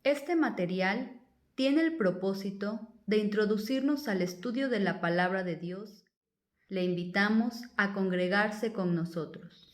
Este material tiene el propósito de introducirnos al estudio de la palabra de Dios. Le invitamos a congregarse con nosotros.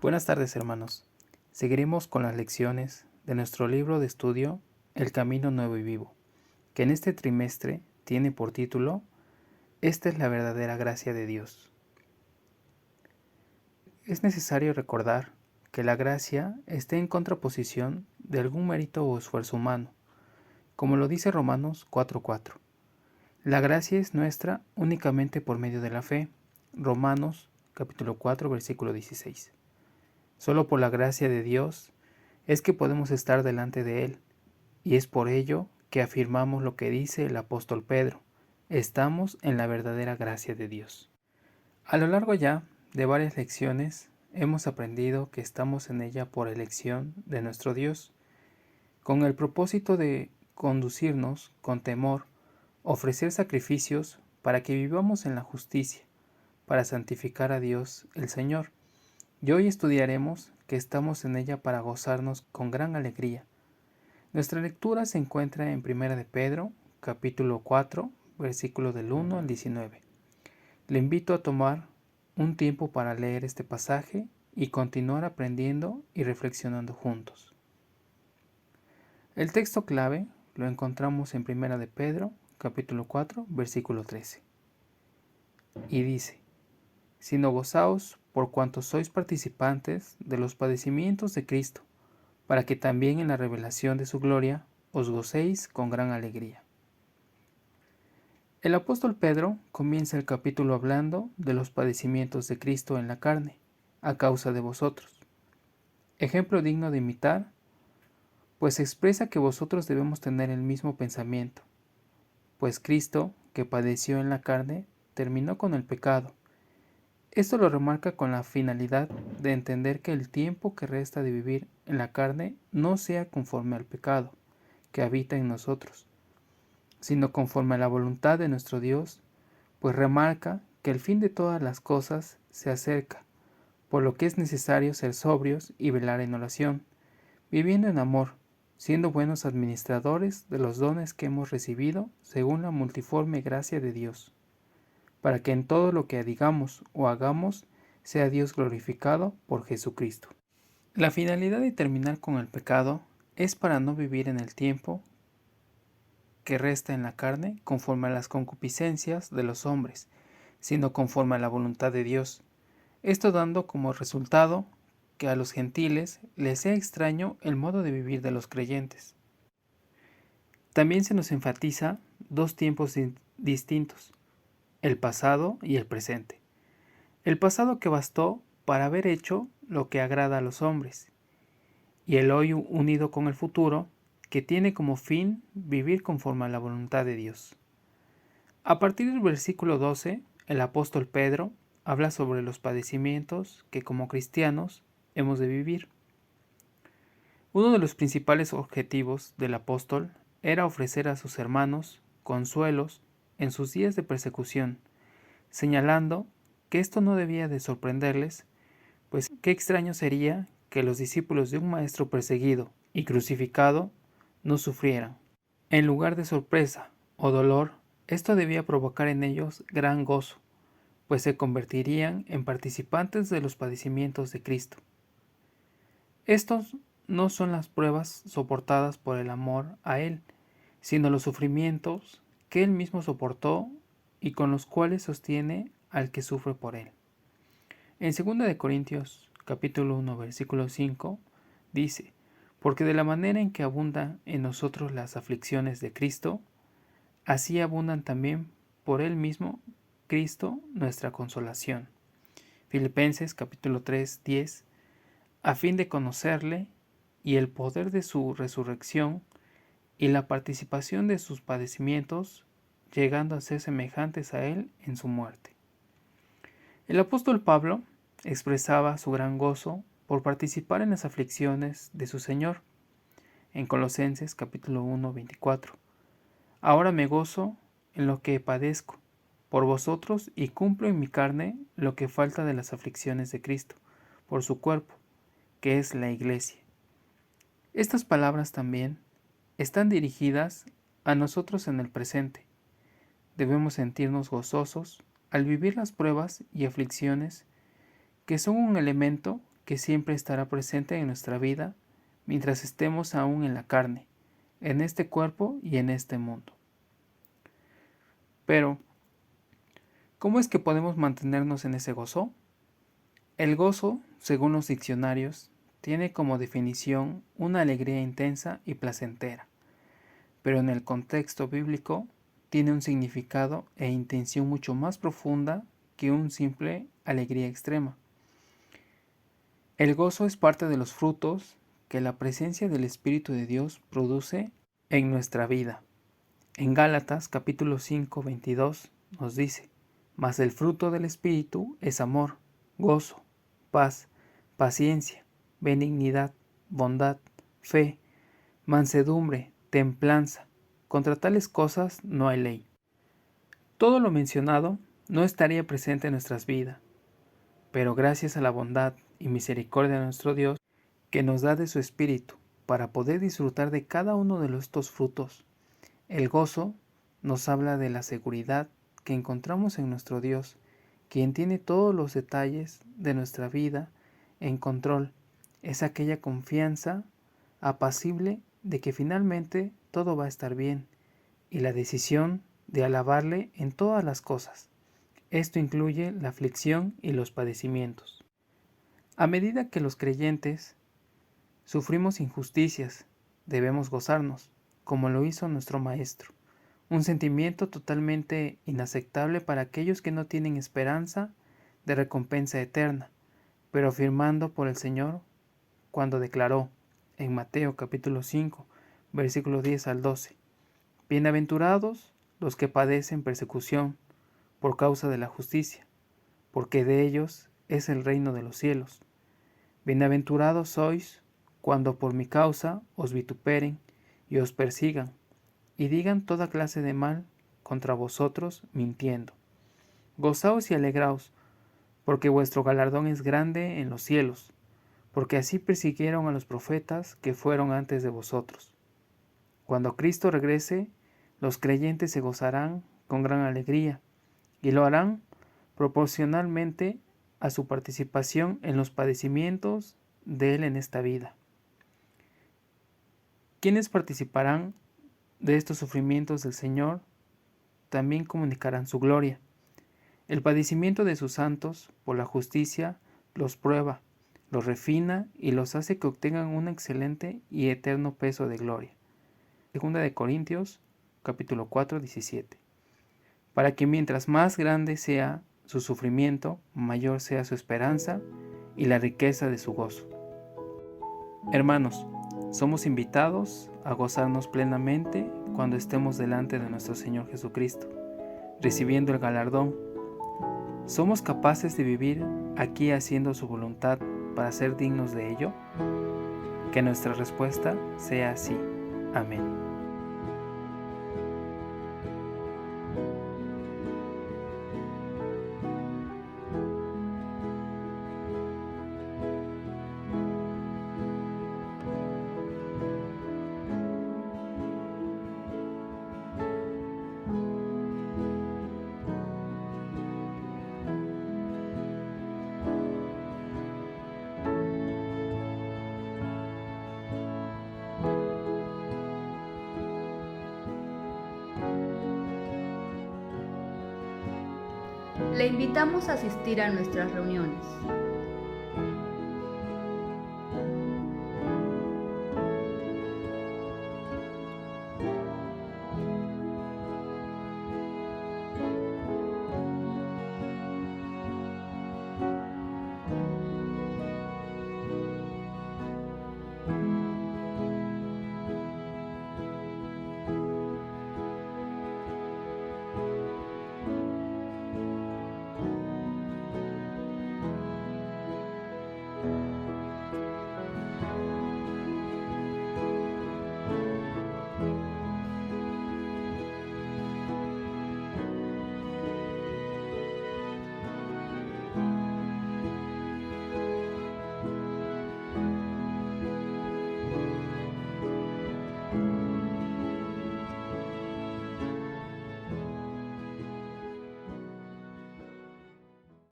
Buenas tardes, hermanos. Seguiremos con las lecciones de nuestro libro de estudio El Camino Nuevo y Vivo, que en este trimestre tiene por título Esta es la verdadera gracia de Dios. Es necesario recordar que la gracia está en contraposición de algún mérito o esfuerzo humano, como lo dice Romanos 4:4. La gracia es nuestra únicamente por medio de la fe. Romanos capítulo 4, versículo 16. Solo por la gracia de Dios es que podemos estar delante de Él, y es por ello que afirmamos lo que dice el apóstol Pedro: estamos en la verdadera gracia de Dios. A lo largo ya de varias lecciones hemos aprendido que estamos en ella por elección de nuestro Dios, con el propósito de conducirnos con temor, ofrecer sacrificios para que vivamos en la justicia, para santificar a Dios el Señor. Y hoy estudiaremos que estamos en ella para gozarnos con gran alegría. Nuestra lectura se encuentra en 1 de Pedro, capítulo 4, versículos del 1 al 19. Le invito a tomar un tiempo para leer este pasaje y continuar aprendiendo y reflexionando juntos. El texto clave lo encontramos en 1 de Pedro, capítulo 4, versículo 13. Y dice: sino gozaos por cuanto sois participantes de los padecimientos de Cristo, para que también en la revelación de su gloria os gocéis con gran alegría. El apóstol Pedro comienza el capítulo hablando de los padecimientos de Cristo en la carne, a causa de vosotros. Ejemplo digno de imitar, pues expresa que vosotros debemos tener el mismo pensamiento, pues Cristo, que padeció en la carne, terminó con el pecado. Esto lo remarca con la finalidad de entender que el tiempo que resta de vivir en la carne no sea conforme al pecado que habita en nosotros, sino conforme a la voluntad de nuestro Dios, pues remarca que el fin de todas las cosas se acerca, por lo que es necesario ser sobrios y velar en oración, viviendo en amor, siendo buenos administradores de los dones que hemos recibido según la multiforme gracia de Dios, para que en todo lo que digamos o hagamos sea Dios glorificado por Jesucristo. La finalidad de terminar con el pecado es para no vivir en el tiempo que resta en la carne conforme a las concupiscencias de los hombres, sino conforme a la voluntad de Dios. Esto dando como resultado que a los gentiles les sea extraño el modo de vivir de los creyentes. También se nos enfatiza dos tiempos distintos: el pasado y el presente. El pasado que bastó para haber hecho lo que agrada a los hombres, y el hoy unido con el futuro, que tiene como fin vivir conforme a la voluntad de Dios. A partir del versículo 12, el apóstol Pedro habla sobre los padecimientos que como cristianos hemos de vivir. Uno de los principales objetivos del apóstol era ofrecer a sus hermanos consuelos en sus días de persecución, señalando que esto no debía de sorprenderles, pues qué extraño sería que los discípulos de un maestro perseguido y crucificado no sufrieran. En lugar de sorpresa o dolor, esto debía provocar en ellos gran gozo, pues se convertirían en participantes de los padecimientos de Cristo. Estos no son las pruebas soportadas por el amor a Él, sino los sufrimientos que Él mismo soportó y con los cuales sostiene al que sufre por Él. En 2 de Corintios capítulo 1 versículo 5 dice: porque de la manera en que abundan en nosotros las aflicciones de Cristo, así abundan también por Él mismo Cristo nuestra consolación. Filipenses capítulo 3, 10, a fin de conocerle y el poder de su resurrección y la participación de sus padecimientos, llegando a ser semejantes a Él en su muerte. El apóstol Pablo expresaba su gran gozo por participar en las aflicciones de su Señor, en Colosenses capítulo 1, 24. Ahora me gozo en lo que padezco por vosotros y cumplo en mi carne lo que falta de las aflicciones de Cristo, por su cuerpo, que es la Iglesia. Estas palabras también están dirigidas a nosotros en el presente. Debemos sentirnos gozosos al vivir las pruebas y aflicciones que son un elemento que siempre estará presente en nuestra vida mientras estemos aún en la carne, en este cuerpo y en este mundo. Pero, ¿cómo es que podemos mantenernos en ese gozo? El gozo, según los diccionarios, tiene como definición una alegría intensa y placentera, pero en el contexto bíblico tiene un significado e intención mucho más profunda que un simple alegría extrema. El gozo es parte de los frutos que la presencia del Espíritu de Dios produce en nuestra vida. En Gálatas capítulo 5, 22 nos dice: mas el fruto del Espíritu es amor, gozo, paz, paciencia, benignidad, bondad, fe, mansedumbre, templanza. Contra tales cosas no hay ley. Todo lo mencionado no estaría presente en nuestras vidas, pero gracias a la bondad y misericordia de nuestro Dios, que nos da de su Espíritu para poder disfrutar de cada uno de estos frutos. El gozo nos habla de la seguridad que encontramos en nuestro Dios, quien tiene todos los detalles de nuestra vida en control. Es aquella confianza apacible de que finalmente todo va a estar bien, y la decisión de alabarle en todas las cosas. Esto incluye la aflicción y los padecimientos. A medida que los creyentes sufrimos injusticias, debemos gozarnos, como lo hizo nuestro Maestro, un sentimiento totalmente inaceptable para aquellos que no tienen esperanza de recompensa eterna, pero afirmando por el Señor cuando declaró en Mateo capítulo 5, versículos 10 al 12, bienaventurados los que padecen persecución por causa de la justicia, porque de ellos es el reino de los cielos. Bienaventurados sois cuando por mi causa os vituperen y os persigan, y digan toda clase de mal contra vosotros mintiendo. Gozaos y alegraos, porque vuestro galardón es grande en los cielos, porque así persiguieron a los profetas que fueron antes de vosotros. Cuando Cristo regrese, los creyentes se gozarán con gran alegría, y lo harán proporcionalmente a su participación en los padecimientos de Él en esta vida. Quienes participarán de estos sufrimientos del Señor también comunicarán su gloria. El padecimiento de sus santos por la justicia los prueba, los refina y los hace que obtengan un excelente y eterno peso de gloria. 2 de Corintios capítulo 4, 17. Para que mientras más grande sea su sufrimiento, mayor sea su esperanza y la riqueza de su gozo. Hermanos, somos invitados a gozarnos plenamente cuando estemos delante de nuestro Señor Jesucristo, recibiendo el galardón. ¿Somos capaces de vivir aquí haciendo su voluntad para ser dignos de ello? Que nuestra respuesta sea sí. Amén. Le invitamos a asistir a nuestras reuniones.